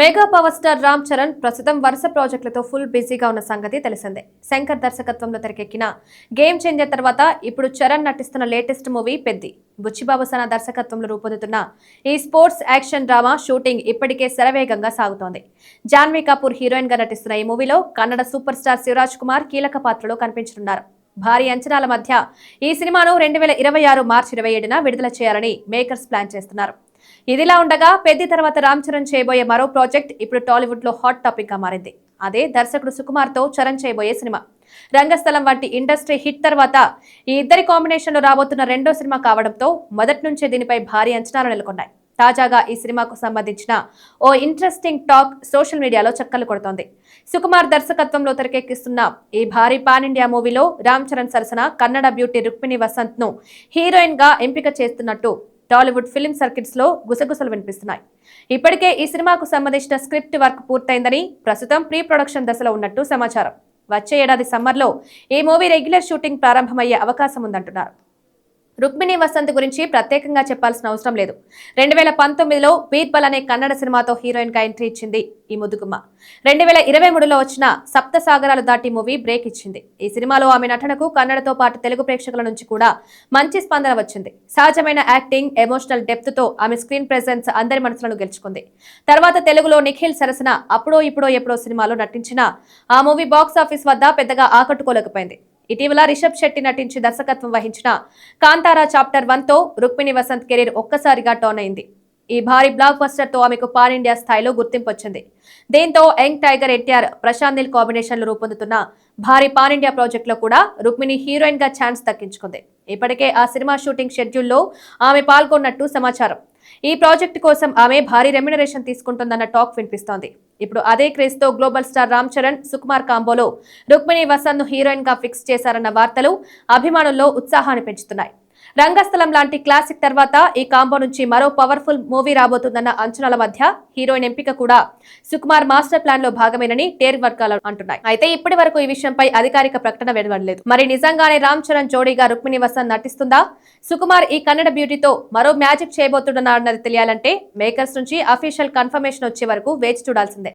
Mega power star Ram Charan ప్రస్తుతం వరుస ప్రాజెక్టులతో full బిజీగా ఉన్న సంగతి తెలిసిందే. శంకర్ దర్శకత్వంలో తెరకెక్కిన గేమ్ చేంజర్ తర్వాత ఇప్పుడు చరణ్ నటిస్తున్న లేటెస్ట్ మూవీ పెద్ది. బుచ్చిబాబు సనా దర్శకత్వంలో రూపొందుతున్న ఈ స్పోర్ట్స్ యాక్షన్ డ్రామా షూటింగ్ ఇప్పటికే శరవేగంగా సాగుతోంది. జాన్వీ కపూర్ హీరోయిన్ గా నటిస్తున్న ఈ మూవీలో కన్నడ సూపర్ స్టార్ శివరాజ్ కుమార్ కీలక పాత్రలో కనిపించనున్నారు. భారీ అంచనాల మధ్య ఈ సినిమాను 2026 మార్చి 27న విడుదల చేయాలని మేకర్స్ ప్లాన్ చేస్తున్నారు. ఇదిలా ఉండగా పెద్ది తర్వాత రామ్ చరణ్ చేయబోయే మరో ప్రాజెక్ట్ ఇప్పుడు టాలీవుడ్ లో హాట్ టాపిక్ గా మారింది. అదే దర్శకుడు సుకుమార్ తో చరణ్ చేయబోయే సినిమా. రంగస్థలం వంటి ఇండస్ట్రీ హిట్ తర్వాత ఈ ఇద్దరి కాంబినేషన్ లో రాబోతున్న రెండో సినిమా కావడంతో మొదటి నుంచే దీనిపై భారీ అంచనాలు నెలకొన్నాయి. తాజాగా ఈ సినిమాకు సంబంధించిన ఓ ఇంట్రెస్టింగ్ టాక్ సోషల్ మీడియాలో చక్కర్లు కొడుతోంది. సుకుమార్ దర్శకత్వంలో తెరకెక్కిస్తున్న ఈ భారీ పాన్ ఇండియా మూవీలో రామ్ చరణ్ సరసన కన్నడ బ్యూటీ రుక్మిణి వసంత్ ను హీరోయిన్ గా ఎంపిక చేస్తున్నట్టు టాలీవుడ్ ఫిల్మ్ సర్కిట్స్ లో గుసగుసలు వినిపిస్తున్నాయి. ఇప్పటికే ఈ సినిమాకు సంబంధించిన స్క్రిప్ట్ వర్క్ పూర్తయిందని, ప్రస్తుతం ప్రీ ప్రొడక్షన్ దశలో ఉన్నట్టు సమాచారం. వచ్చే ఏడాది సమ్మర్లో ఈ మూవీ రెగ్యులర్ షూటింగ్ ప్రారంభమయ్యే అవకాశం ఉందంటున్నారు. రుక్మిణి వసంత్ గురించి ప్రత్యేకంగా చెప్పాల్సిన అవసరం లేదు. 2019లో బీర్బల్ అనే కన్నడ సినిమాతో హీరోయిన్ గా ఎంట్రీ ఇచ్చింది ఈ ముదుగుమ్మ. 2023లో వచ్చిన సప్త సాగరాలు దాటి మూవీ బ్రేక్ ఇచ్చింది. ఈ సినిమాలో ఆమె నటనకు కన్నడతో పాటు తెలుగు ప్రేక్షకుల నుంచి కూడా మంచి స్పందన వచ్చింది. సహజమైన యాక్టింగ్, ఎమోషనల్ డెప్త్ తో ఆమె స్క్రీన్ ప్రెజెన్స్ అందరి మనసులను గెలుచుకుంది. తర్వాత తెలుగులో నిఖిల్ సరసన అప్పుడో ఇప్పుడో ఎప్పుడో సినిమాలో నటించిన ఆ మూవీ బాక్స్ ఆఫీస్ వద్ద పెద్దగా ఆకట్టుకోలేకపోయింది. ఇటీవల రిషబ్ శెట్టి నటించి దర్శకత్వం వహించిన కాంతారా చాప్టర్ 1తో రుక్మిణి వసంత్ కెరీర్ ఒక్కసారిగా టర్న్ అయింది. ఈ భారీ బ్లాక్ బస్టర్ తో ఆమెకు పాన్ ఇండియా స్థాయిలో గుర్తింపు వచ్చింది. దీంతో young tiger NTR, Prashanth Neel combination లో రూపొందుతున్న భారీ పాన్ ఇండియా ప్రాజెక్ట్ లో కూడా రుక్మిణి హీరోయిన్ గా ఛాన్స్ దక్కించుకుంది. ఇప్పటికే ఆ సినిమా షూటింగ్ షెడ్యూల్లో ఆమె పాల్గొన్నట్టు సమాచారం. ఈ ప్రాజెక్టు కోసం ఆమె భారీ రెమ్యునరేషన్ తీసుకుంటుందన్న టాక్ వినిపిస్తోంది. ఇప్పుడు అదే క్రేజ్ తో గ్లోబల్ స్టార్ రామ్ చరణ్, సుకుమార్ కాంబోలో రుక్మిణి వసంత్ ను హీరోయిన్ గా ఫిక్స్ చేశారన్న వార్తలు అభిమానుల్లో ఉత్సాహాన్ని పెంచుతున్నాయి. రంగస్థలం లాంటి క్లాసిక్ తర్వాత ఈ కాంబో నుంచి మరో పవర్ఫుల్ మూవీ రాబోతుందన్న అంచనాల మధ్య హీరోయిన్ ఎంపిక కూడా సుకుమార్ మాస్టర్ ప్లాన్ లో భాగమేనని టేర్ వర్గాలు అంటున్నాయి. అయితే ఇప్పటి వరకు ఈ విషయంపై అధికారిక ప్రకటన వెలువడలేదు. మరి నిజంగానే రామ్ చరణ్ జోడీగా రుక్మిణి వసంత్ నటిస్తుందా? సుకుమార్ ఈ కన్నడ బ్యూటీతో మరో మ్యాజిక్ చేయబోతున్నారన్నది తెలియాలంటే మేకర్స్ నుంచి అఫీషియల్ కన్ఫర్మేషన్ వచ్చే వరకు వేచి చూడాల్సిందే.